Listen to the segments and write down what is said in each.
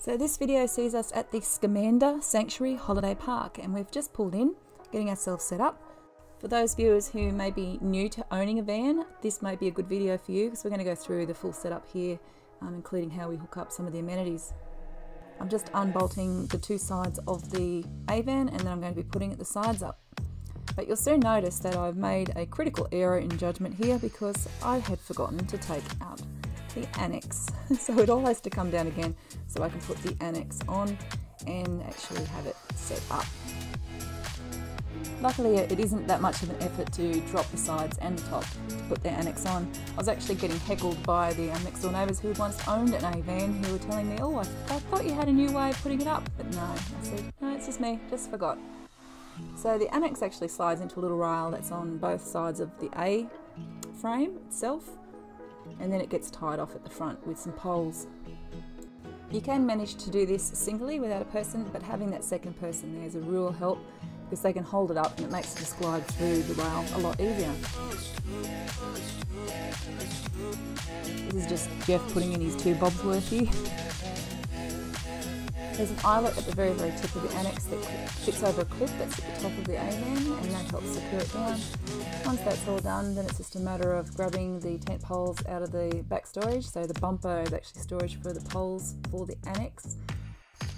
So this video sees us at the Scamander Sanctuary Holiday Park, and we've just pulled in, getting ourselves set up. For those viewers who may be new to owning a van, this may be a good video for you because we're going to go through the full setup here, including how we hook up some of the amenities. I'm just unbolting the two sides of the A-van and then I'm going to be putting the sides up. But you'll soon notice that I've made a critical error in judgment here because I had forgotten to take out the annex. So it all has to come down again so I can put the annex on and actually have it set up. Luckily it isn't that much of an effort to drop the sides and the top to put the annex on. I was actually getting heckled by the next door neighbours who once owned an A-van who were telling me, oh, I thought you had a new way of putting it up. But no, I said, no, it's just me, just forgot. So the annex actually slides into a little rail that's on both sides of the A frame itself, and then it gets tied off at the front with some poles. You can manage to do this singly without a person, but having that second person there is a real help because they can hold it up and it makes it just glide through the rail a lot easier. This is just Jeff putting in his 2 bobs worth here. There's an eyelet at the very tip of the annex that fits over a clip that's at the top of the A-van, and that helps secure it down. Once that's all done, then it's just a matter of grabbing the tent poles out of the back storage. So the bumper is actually storage for the poles for the annex.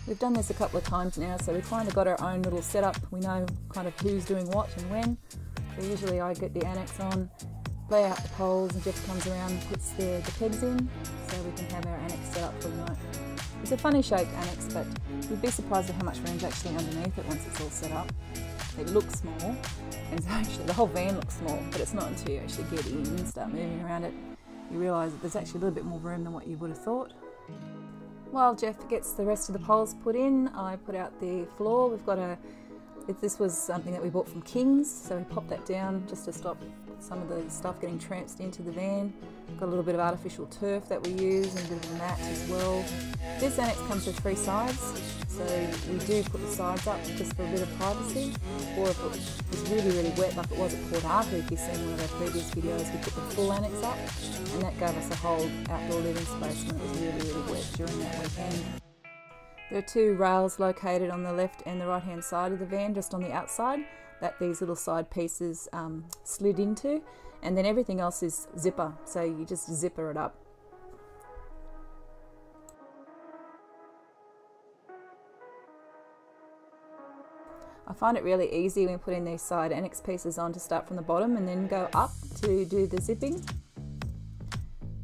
We've done this a couple of times now, so we've kind of got our own little setup. We know kind of who's doing what and when. So usually I get the annex on, lay out the poles, and Jeff comes around and puts the pegs in so we can have our annex set up for the night. It's a funny shaped annex, but you'd be surprised at how much room's actually underneath it once it's all set up. It looks small, and so actually the whole van looks small, but it's not until you actually get in and start moving around it you realise that there's actually a little bit more room than what you would have thought. While Jeff gets the rest of the poles put in, I put out the floor. We've got this was something that we bought from King's, so we popped that down just to stop some of the stuff getting tramped into the van. Got a little bit of artificial turf that we use and a bit of a mat as well. This annex comes with 3 sides, so we do put the sides up just for a bit of privacy, or if it was really wet like it was at Port Arthur, if you've seen one of our previous videos, we put the full annex up and that gave us a whole outdoor living space when it was really wet during that weekend. There are 2 rails located on the left and the right hand side of the van, just on the outside, that these little side pieces slid into, and then everything else is zipper, so you just zipper it up. I find it really easy when putting these side annex pieces on to start from the bottom and then go up to do the zipping.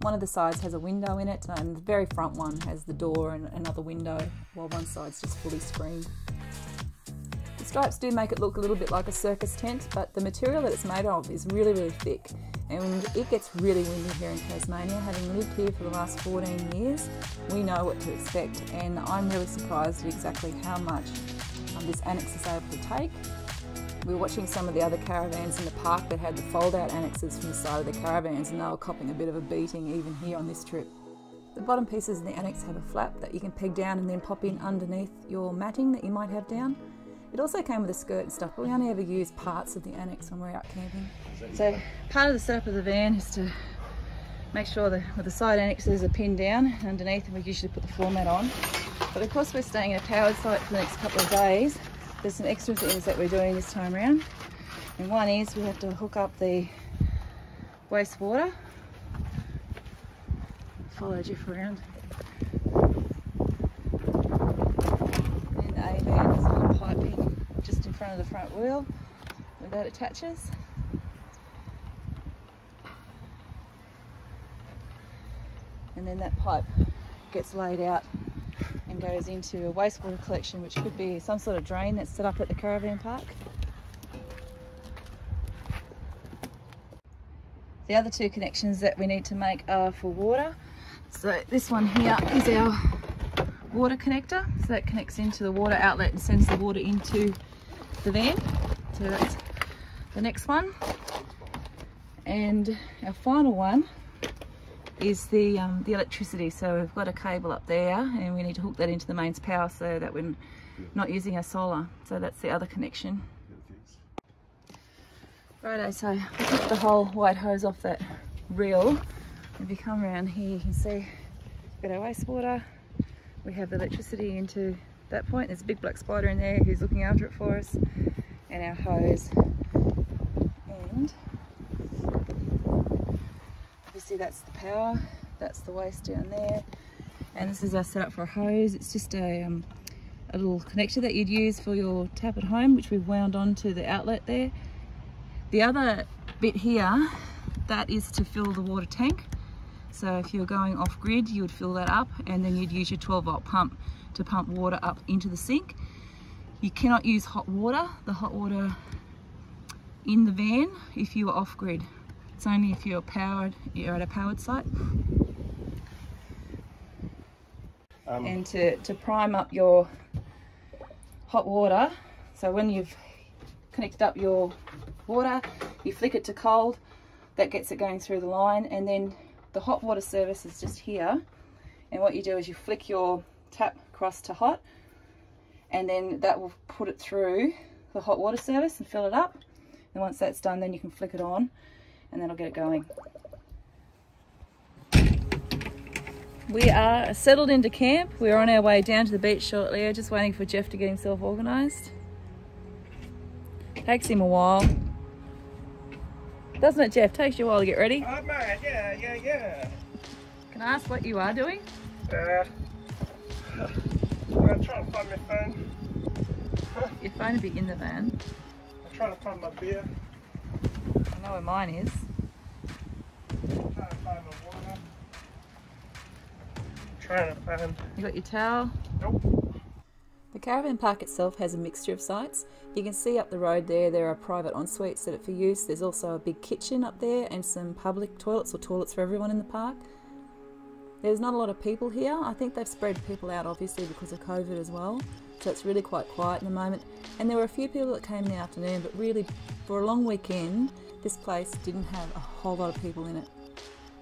One of the sides has a window in it, and the very front one has the door and another window, while one side's just fully screened. The stripes do make it look a little bit like a circus tent, but the material that it's made of is really thick, and it gets really windy here in Tasmania. Having lived here for the last 14 years, we know what to expect, and I'm really surprised at exactly how much this annex is able to take. We were watching some of the other caravans in the park that had the fold-out annexes from the side of the caravans, and they were copping a bit of a beating even here on this trip. The bottom pieces in the annex have a flap that you can peg down and then pop in underneath your matting that you might have down. It also came with a skirt and stuff, but we only ever use parts of the annex when we're out camping. So part of the setup of the van is to make sure that the side annexes are pinned down underneath, and we usually put the floor mat on. But because we're staying in a powered site for the next couple of days, there's some extra things that we're doing this time around. And one is we have to hook up the wastewater. Follow Jeff around. In the A-van, there's a little piping just in front of the front wheel where that attaches. And then that pipe gets laid out and goes into a wastewater collection, which could be some sort of drain that's set up at the caravan park. The other 2 connections that we need to make are for water. So this one here is our water connector, so that connects into the water outlet and sends the water into the van. So that's the next one. And our final one is the electricity. So we've got a cable up there and we need to hook that into the mains power so that we're not using our solar. So that's the other connection. Righto, so we took the whole white hose off that reel. If you come around here you can see we've got our wastewater, We have the electricity into that point. There's a big black spider in there who's looking after it for us, and our hose. And obviously that's the power, that's the waste down there, and this is our setup for a hose. It's just a little connector that you'd use for your tap at home, which we've wound onto the outlet there. The other bit here, that is to fill the water tank. So if you're going off grid, you would fill that up, and then you'd use your 12-volt pump to pump water up into the sink. You cannot use hot water, the hot water in the van, if you are off grid. It's only if you're at a powered site. And to prime up your hot water, so when you've connected up your water, you flick it to cold, that gets it going through the line, and then the hot water service is just here. And what you do is you flick your tap across to hot, and then that will put it through the hot water service and fill it up. And once that's done, then you can flick it on, and that'll get it going. We are settled into camp. We're on our way down to the beach shortly. Just waiting for Jeff to get himself organised. Takes him a while. Doesn't it, Jeff? Takes you a while to get ready. Oh, mate, yeah. Can I ask what you are doing? I'm trying to find my phone. Your phone would be in the van. I'm trying to find my beer. I know where mine is. I'm trying to find my water. Trying to find... You got your towel? Nope. The caravan park itself has a mixture of sites. You can see up the road there are private en-suites set up for use. There's also a big kitchen up there and some public toilets, or toilets for everyone in the park. There's not a lot of people here. I think they've spread people out obviously because of COVID as well. So it's really quite quiet in the moment. And there were a few people that came in the afternoon, but really for a long weekend, this place didn't have a whole lot of people in it.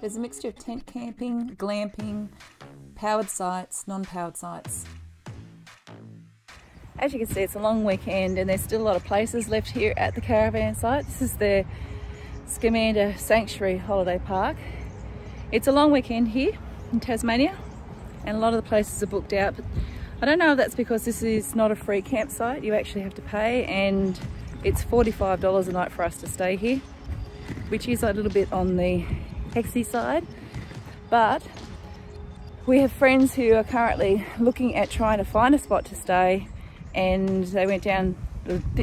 There's a mixture of tent camping, glamping, powered sites, non-powered sites. As you can see, it's a long weekend and there's still a lot of places left here at the caravan site. This is the Scamander Sanctuary Holiday Park. It's a long weekend here in Tasmania and a lot of the places are booked out. But I don't know if that's because this is not a free campsite. You actually have to pay, and it's $45 a night for us to stay here, which is a little bit on the hexy side. But we have friends who are currently looking at trying to find a spot to stay, and they went down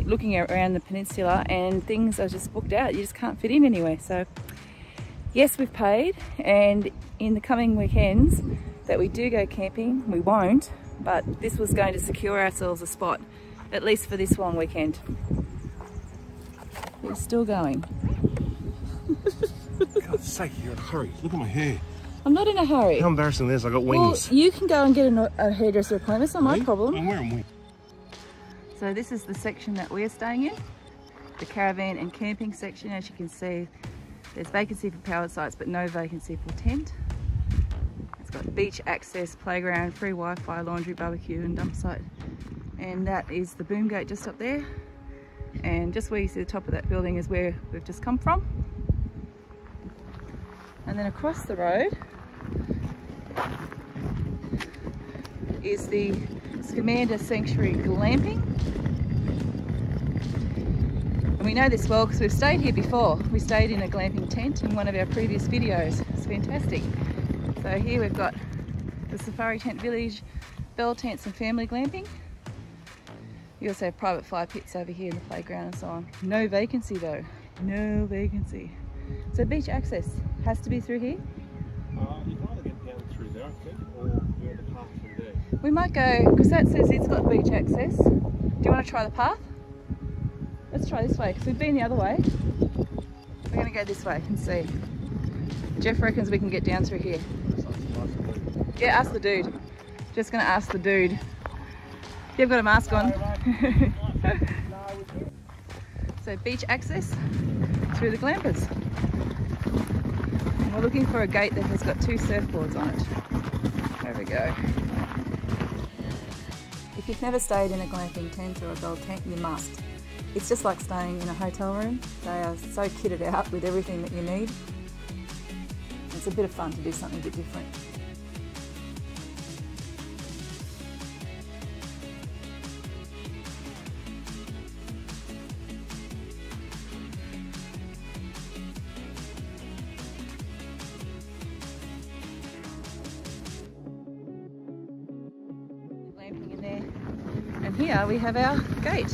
looking around the peninsula and things are just booked out. You just can't fit in anywhere. So yes, we've paid, and in the coming weekends that we do go camping, we won't, but this was going to secure ourselves a spot, at least for this long weekend. We're still going. For God's sake, you're in a hurry. Look at my hair. I'm not in a hurry. How embarrassing this, I got wings. Well, you can go and get a hairdresser appointment, it's not my problem. I'm wearing wings. So this is the section that we're staying in, the caravan and camping section. As you can see, there's vacancy for powered sites, but no vacancy for tent. It's got beach access, playground, free Wi-Fi, laundry, barbecue and dump site. And that is the boom gate just up there. And just where you see the top of that building is where we've just come from. And then across the road is the Scamander Sanctuary Glamping. And we know this well because we've stayed here before. We stayed in a glamping tent in one of our previous videos. It's fantastic. So here we've got the Safari Tent Village, bell tents and family glamping. We also have private fire pits over here in the playground and so on. No vacancy though, no vacancy. So beach access has to be through here? You can either get down through there, I think, or go the path through there. We might go, because that says it's got beach access. Do you want to try the path? Let's try this way, because we've been the other way. We're going to go this way and see. Jeff reckons we can get down through here. Yeah, ask the dude. Just going to ask the dude. You've got a mask on. So beach access through the glampers. And we're looking for a gate that has got 2 surfboards on it. There we go. If you've never stayed in a glamping tent or a gold tent, you must. It's just like staying in a hotel room. They are so kitted out with everything that you need. It's a bit of fun to do something a bit different. here we have our gate.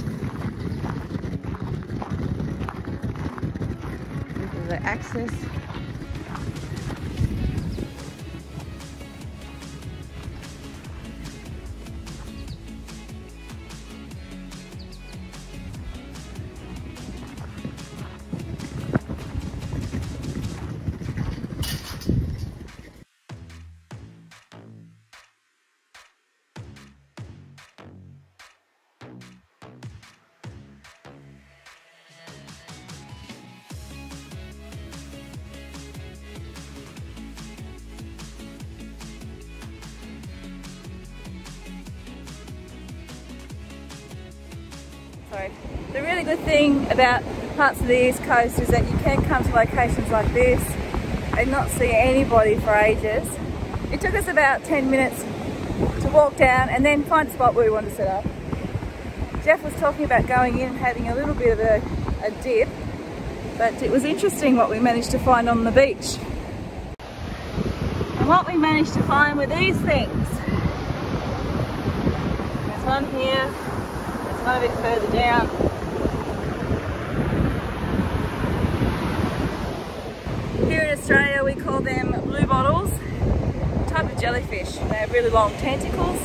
This is the access. So the really good thing about parts of the East Coast is that you can come to locations like this and not see anybody for ages. It took us about 10 minutes to walk down and then find a spot where we wanted to set up. Jeff was talking about going in and having a little bit of a dip, but it was interesting what we managed to find on the beach. And what we managed to find were these things. There's one here. A bit further down. Here in Australia we call them blue bottles, a type of jellyfish. They have really long tentacles,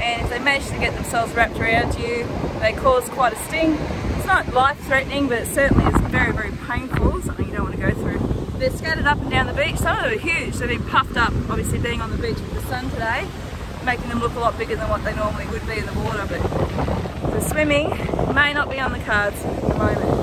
and if they manage to get themselves wrapped around you, they cause quite a sting. It's not life-threatening, but it certainly is very, very painful, something you don't want to go through. They're scattered up and down the beach. Some of them are huge. They've been puffed up, obviously being on the beach with the sun today, making them look a lot bigger than what they normally would be in the water. But the swimming may not be on the cards at the moment.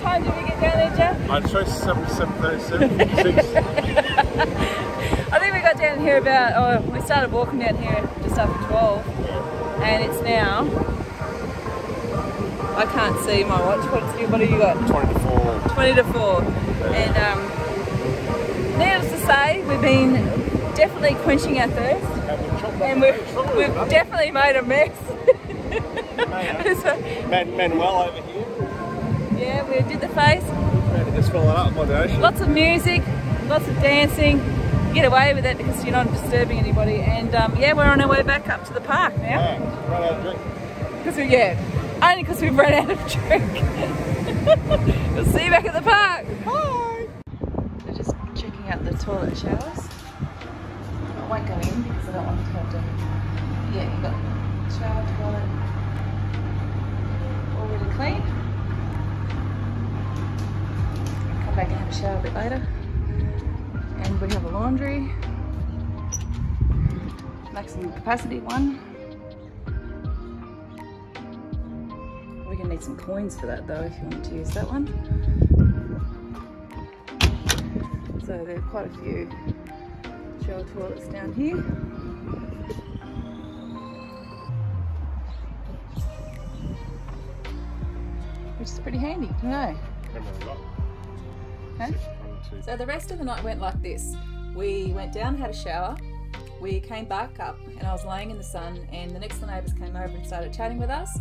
time did we get down there, Jeff? I'd say 7:37. I think we got down here about, we started walking down here just after 12, and it's now, I can't see my watch, what have you got? 20 to 4. 20 to 4. And needless to say, we've been definitely quenching our thirst, and we've definitely made a mess. Manuel over here. Yeah, we did the face. Just fill it up by the ocean. Lots of music, lots of dancing. Get away with it because you're not disturbing anybody. And yeah, we're on our way back up to the park now. Yeah, run out of drink. Only because we've run out of drink. We'll see you back at the park. Bye. We're just checking out the toilet showers. won't go in because I don't want to have to. Yeah, you've got shower, toilet, all really clean. Come back and have a shower a bit later. And we have a laundry, maximum capacity one. We're gonna need some coins for that though if you want to use that one. So there are quite a few shower toilets down here. Which is pretty handy, I know. Okay. So the rest of the night went like this. We went down, had a shower, we came back up and I was laying in the sun, and the next door neighbours came over and started chatting with us,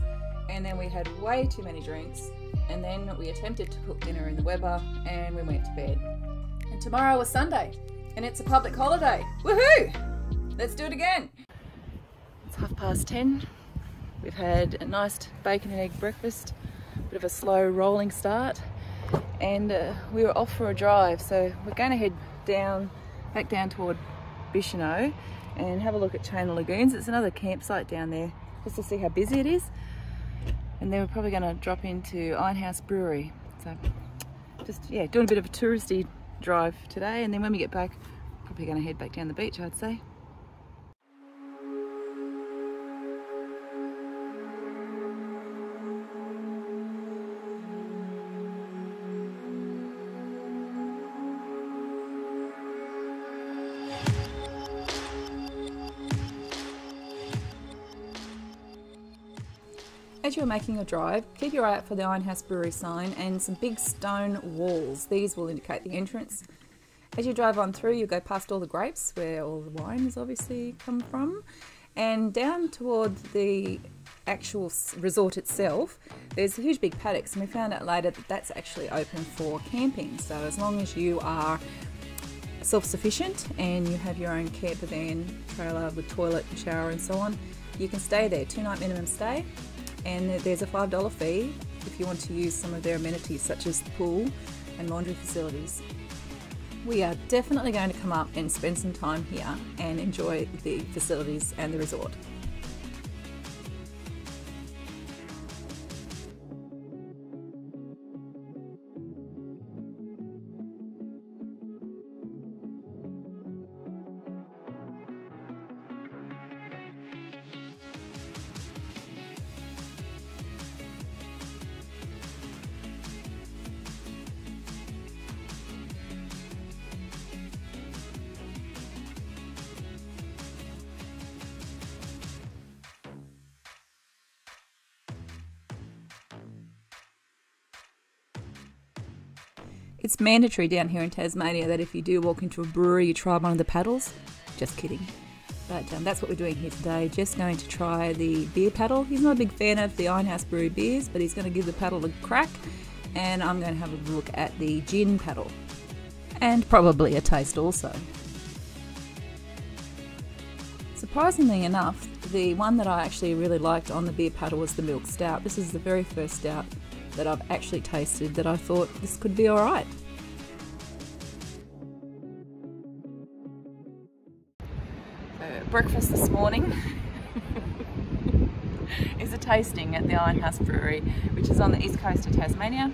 and then we had way too many drinks, and then we attempted to cook dinner in the Weber and we went to bed. And tomorrow was Sunday and it's a public holiday. Woohoo! Let's do it again. It's 10:30. We've had a nice bacon and egg breakfast, bit of a slow rolling start, and we were off for a drive, so we're going to head back down toward Bicheno and have a look at Chain of Lagoons. It's another campsite down there just to see how busy it is, and then we're probably going to drop into Iron House Brewery. So just doing a bit of a touristy drive today, and then when we get back probably going to head back down the beach, I'd say. As you're making your drive, keep your eye out for the Iron House Brewery sign and some big stone walls. These will indicate the entrance. As you drive on through, you'll go past all the grapes where all the wine has obviously come from, and down toward the actual resort itself, there's a huge big paddocks, and we found out later that that's actually open for camping. So as long as you are self-sufficient and you have your own camper van, trailer with toilet and shower and so on, you can stay there, 2-night minimum stay. And there's a $5 fee if you want to use some of their amenities such as the pool and laundry facilities. We are definitely going to come up and spend some time here and enjoy the facilities and the resort. It's mandatory down here in Tasmania that if you do walk into a brewery, you try one of the paddles. Just kidding. But that's what we're doing here today, just going to try the beer paddle. He's not a big fan of the Iron House Brewery beers, but he's going to give the paddle a crack, and I'm going to have a look at the gin paddle. And probably a taste also. Surprisingly enough, the one that I actually really liked on the beer paddle was the milk stout. This is the very first stout that I've actually tasted that I thought this could be alright. Breakfast this morning is a tasting at the Iron House Brewery, which is on the east coast of Tasmania,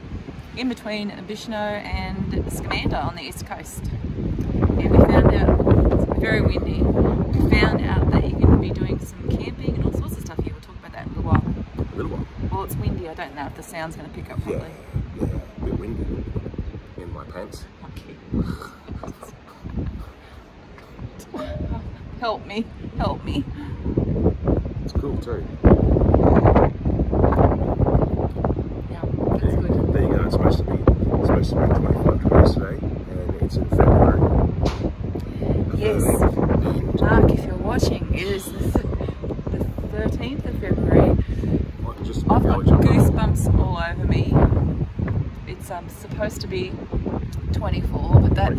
in between Bicheno and Scamander on the east coast. And we found out, it's very windy, we found out that you can be doing some camping and all sorts of stuff here. We'll talk about that in a little while. A little while? Well, it's windy, I don't know if the sound's going to pick up properly. Yeah, a bit windy in my pants. Okay. Help me, help me. It's cool too. Yeah, that's good. There you go, it's supposed to be 25 degrees today, and it's in February. Yes, Mark, if you're watching, it is the 13th of February. I've got goosebumps all over me. It's supposed to be 24, but that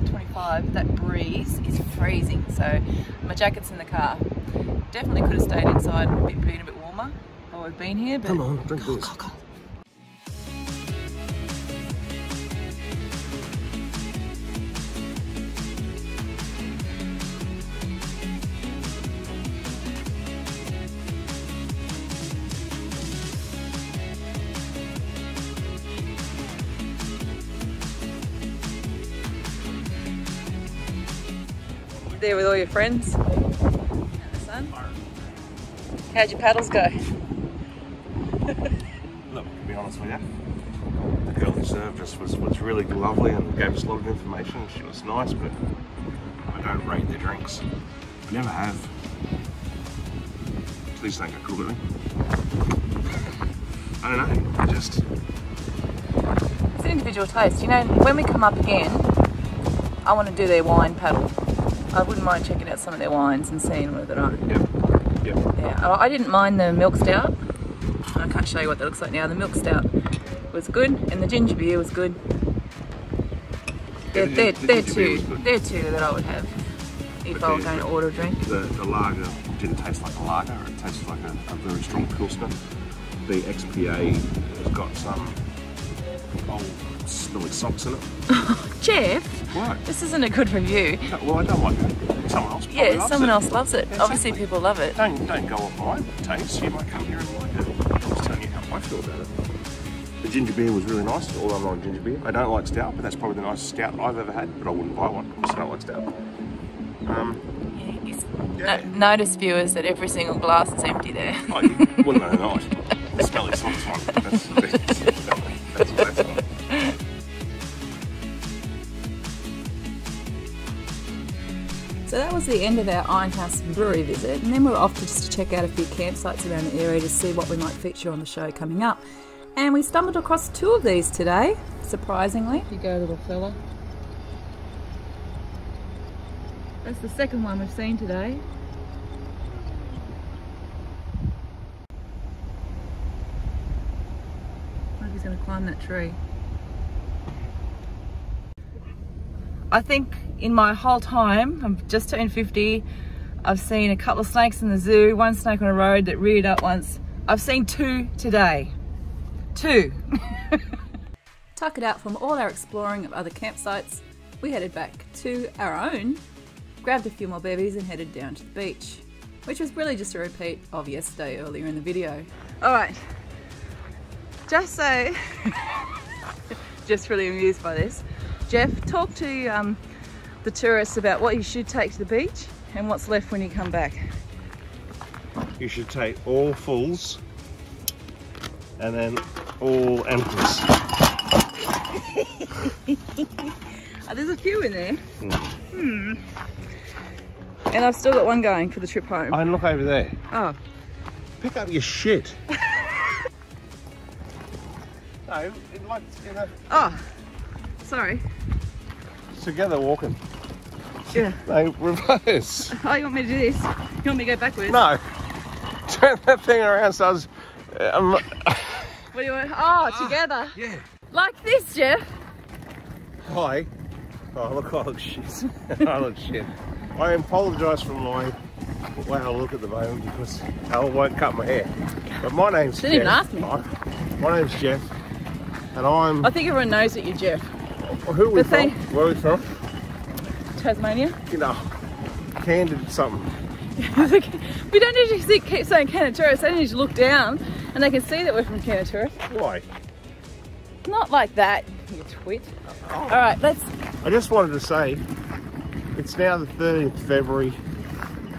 25, that breeze is freezing, so my jacket's in the car. Definitely could have stayed inside and been a bit warmer while we've been here, but come on, drink this. Go. there with all your friends and the sun. How'd your paddles go? Look, to be honest with you, the girl who served us was really lovely and gave us a lot of information. She was nice, but I don't rate their drinks. I never have. Please don't get cool with me. I don't know, I just... It's an individual taste. You know, when we come up again, I want to do their wine paddle. I wouldn't mind checking out some of their wines and seeing whether or not. Yep. Yeah, I didn't mind the milk stout. I can't show you what that looks like now. The milk stout was good, and the ginger beer was good. They're two that I would have if I were going to order a drink. The lager didn't taste like a lager, it tasted like a very strong pilsner. The XPA has got some old smelly socks in it. Jeff, What? this isn't a good review. No, well, I don't like it. Someone else probably loves someone it. else loves it. Exactly. Obviously people love it. Don't go off my taste. You might come here and like it. I'm just telling you how I feel about it. The ginger beer was really nice, although I'm not a ginger beer. I don't like stout, but that's probably the nicest stout I've ever had, but I wouldn't buy one because I don't like stout. Notice, viewers, that every single glass is empty there. Oh, you wouldn't know not. The smelly socks one. That's what that's on. So that was the end of our Iron House Brewery visit, and then we were off to check out a few campsites around the area to see what we might feature on the show coming up. And we stumbled across two of these today, surprisingly. You go, little fella. That's the second one we've seen today. I wonder if he's going to climb that tree. I think in my whole time, I'm just turned 50, I've seen a couple of snakes in the zoo, one snake on a road that reared up once. I've seen two today. Two. Tuck it out from all our exploring of other campsites, we headed back to our own, grabbed a few more bevies and headed down to the beach, which was really just a repeat of yesterday earlier in the video. Alright, just so, just really amused by this, Jeff, talk to the tourists about what you should take to the beach and what's left when you come back. You should take all fulls and then all empties. There's a few in there. And I've still got one going for the trip home. I look over there. Oh. Pick up your shit. No, like together. Oh, sorry. Together walking. Yeah. No, reverse. Oh, you want me to do this? You want me to go backwards? No. Turn that thing around so I was... What do you want? Oh, together. Yeah. Like this, Jeff. Hi. Oh, look, I look shit. I look shit. I apologise for my way I look at the moment because I won't cut my hair. But my name's Jeff. Didn't even ask me. My name's Jeff. And I'm... I think everyone knows that you're Jeff. Who are we from? Where are we from? Tasmania. You know, candid something. We don't need to keep saying Canada Tourist. They need to look down and they can see that we're from Canada Tourist. Why? Not like that, you twit. Oh. Alright, let's... I just wanted to say, it's now the 13th of February.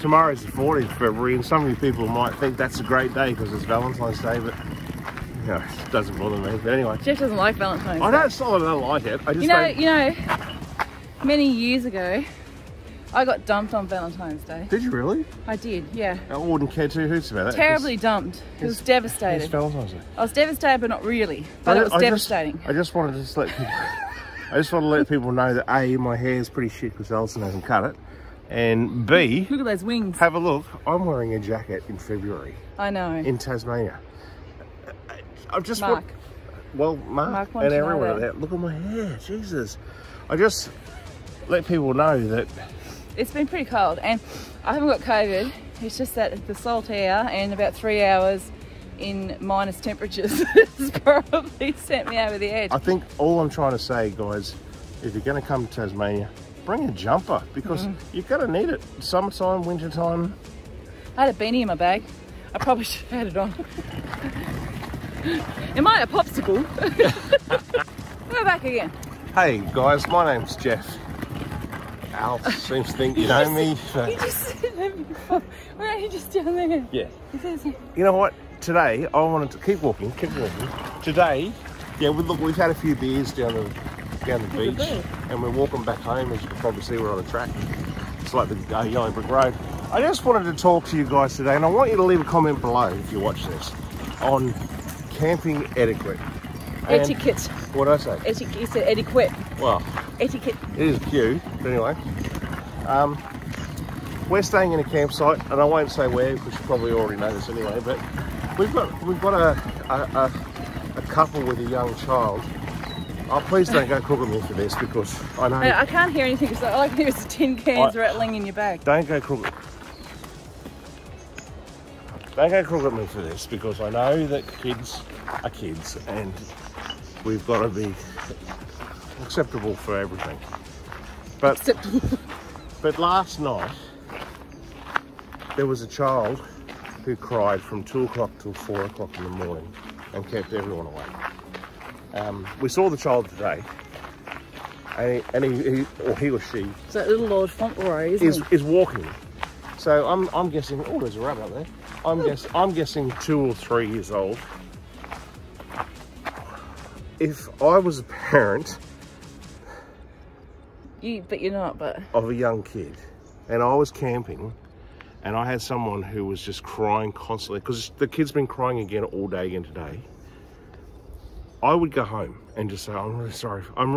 Tomorrow's the 14th of February, and some of you people might think that's a great day because it's Valentine's Day, but you know, it doesn't bother me. But anyway. Jeff doesn't like Valentine's Day. I don't like it. I just you know, many years ago, I got dumped on Valentine's Day. Did you really? I did, yeah. I wouldn't care two hoots about that. Terribly dumped. It was devastated. It's Valentine's Day. I was devastated, but not really. But it was devastating. I just wanted to just let people... I just want to let people know that A, my hair's pretty shit because Allison hasn't cut it, and B, look at those wings. Have a look. I'm wearing a jacket in February. I know. In Tasmania. I've just Mark. Mark and everywhere there. Look at my hair, Jesus. I just let people know that it's been pretty cold, and I haven't got COVID. It's just that the salt air and about 3 hours in minus temperatures has probably sent me over the edge. I think all I'm trying to say, guys, if you're going to come to Tasmania, bring a jumper because you're going to need it. Summertime, wintertime. I had a beanie in my bag. I probably should have had it on. Am I a popsicle? Go back again. Hey guys, my name's Jeff. Al seems to think you know me. You just said that before. Why aren't you just down there? Yeah. You know what? Today, I wanted to keep walking. Today, yeah, look, we've had a few beers down the beach, and we're walking back home. As you can probably see, we're on a track. It's like the Yellow Brick Road. I just wanted to talk to you guys today, and I want you to leave a comment below if you watch this on camping etiquette. And etiquette. What did I say? Etiquette. You said etiquette. Well, etiquette. It is cute, but anyway. We're staying in a campsite, and I won't say where because you probably already know this anyway. But we've got a couple with a young child. Oh, please don't go crook at me for this because I know. I can't hear anything, so all I can hear is the tin cans rattling in your bag. Don't go crook. Don't go crook at me for this because I know that kids are kids, and we've got to be acceptable for everything. But last night there was a child who cried from 2 o'clock till 4 o'clock in the morning and kept everyone awake. We saw the child today, and he or she. It's that little Lord Fauntleroy, is walking. So I'm guessing. Oh, there's a rabbit up there. I'm guessing 2 or 3 years old. If I was a parent, but you're not, but of a young kid, and I was camping, and I had someone who was just crying constantly because the kid's been crying again all day again today. I would go home and just say, I'm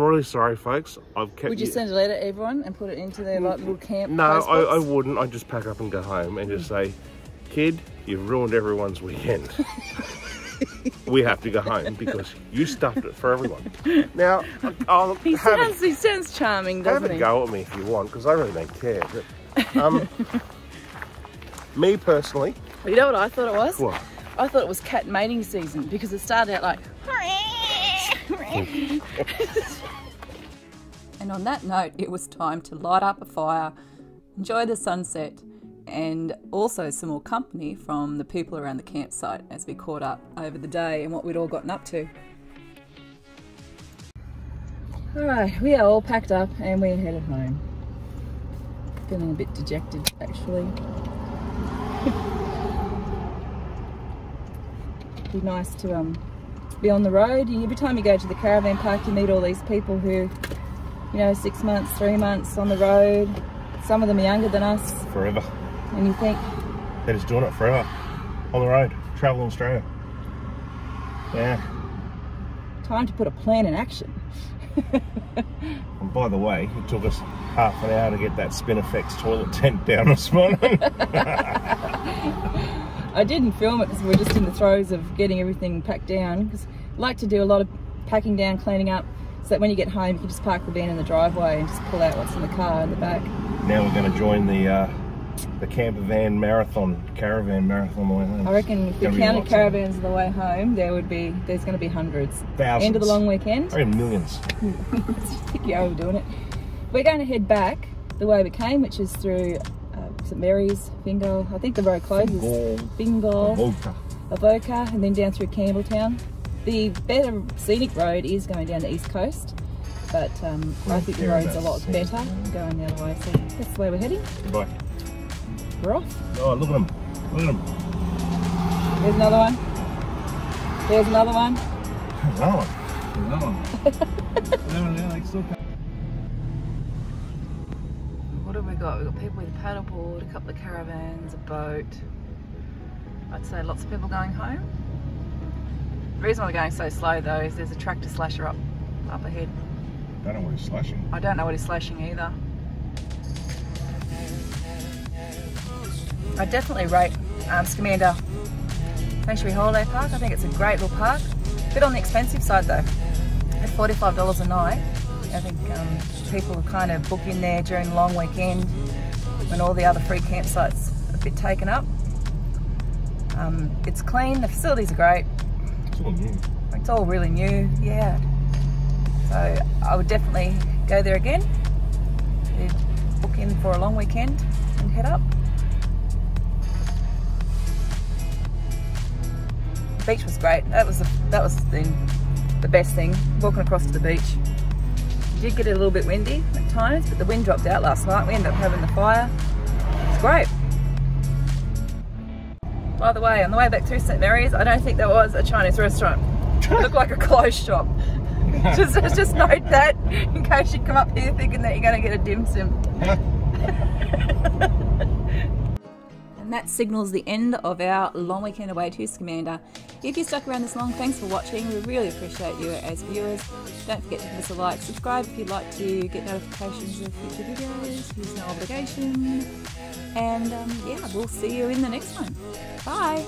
really sorry, folks. I've kept. Would you send a letter to everyone and put it into their little camp? No, I wouldn't. I'd just pack up and go home and just say, kid, you've ruined everyone's weekend. We have to go home because you stuffed it for everyone. Now, he sounds charming, doesn't he? Have a go at me if you want, because I really don't care. But, me personally, you know what I thought it was? What? I thought it was cat mating season because it started out like. And on that note, it was time to light up a fire, enjoy the sunset, and also some more company from the people around the campsite as we caught up over the day and what we'd all gotten up to. Alright, we are all packed up and we're headed home. Feeling a bit dejected actually. Be nice to be on the road. Every time you go to the caravan park you meet all these people who, you know, 6 months, 3 months on the road. Some of them are younger than us. Forever. And you think they're just doing it forever on the road, traveling Australia. Yeah. Time to put a plan in action. And by the way, it took us half an hour to get that Spinifex toilet tent down this morning. I didn't film it because we're just in the throes of getting everything packed down. Because I like to do a lot of packing down, cleaning up, so that when you get home you can just park the van in the driveway and just pull out what's in the car in the back. Now we're going to join the camper van marathon, caravan marathon on the way home. I reckon if we counted caravans on the way home, there's going to be hundreds. Thousands. End of the long weekend. I reckon millions. I think you're overdoing it. We're going to head back the way we came, which is through St Mary's, Fingal. I think the road closes. Fingal, Avoca, and then down through Campbelltown. The better scenic road is going down the east coast, but I think the road's a lot better going the other way. So that's the way we're heading. Goodbye. We're off. Oh, look at them. Look at them. There's another one. There's another one. There's another one. There's another one. What have we got? We've got people with a paddleboard, a couple of caravans, a boat. I'd say lots of people going home. The reason we're going so slow though is there's a tractor slasher up ahead. I don't know what he's slashing. I don't know what he's slashing either. I definitely rate Scamander Sanctuary Holiday Park. I think it's a great little park. A bit on the expensive side though. At $45 a night. I think people are kind of book in there during the long weekend when all the other free campsites are a bit taken up. It's clean, the facilities are great. It's all new. It's all really new, yeah. So I would definitely go there again. You'd book in for a long weekend and head up. The beach was great. That was the best thing. Walking across to the beach. did get a little bit windy at times, but the wind dropped out last night. We ended up having the fire. It's great. By the way, on the way back through St Mary's, I don't think there was a Chinese restaurant. It looked like a closed shop. just note that in case you come up here thinking that you're going to get a dim sum. And that signals the end of our long weekend away to Scamander. If you stuck around this long, thanks for watching. We really appreciate you as viewers. Don't forget to give us a like, subscribe if you'd like to get notifications of future videos. There's no obligation. And yeah, we'll see you in the next one. Bye.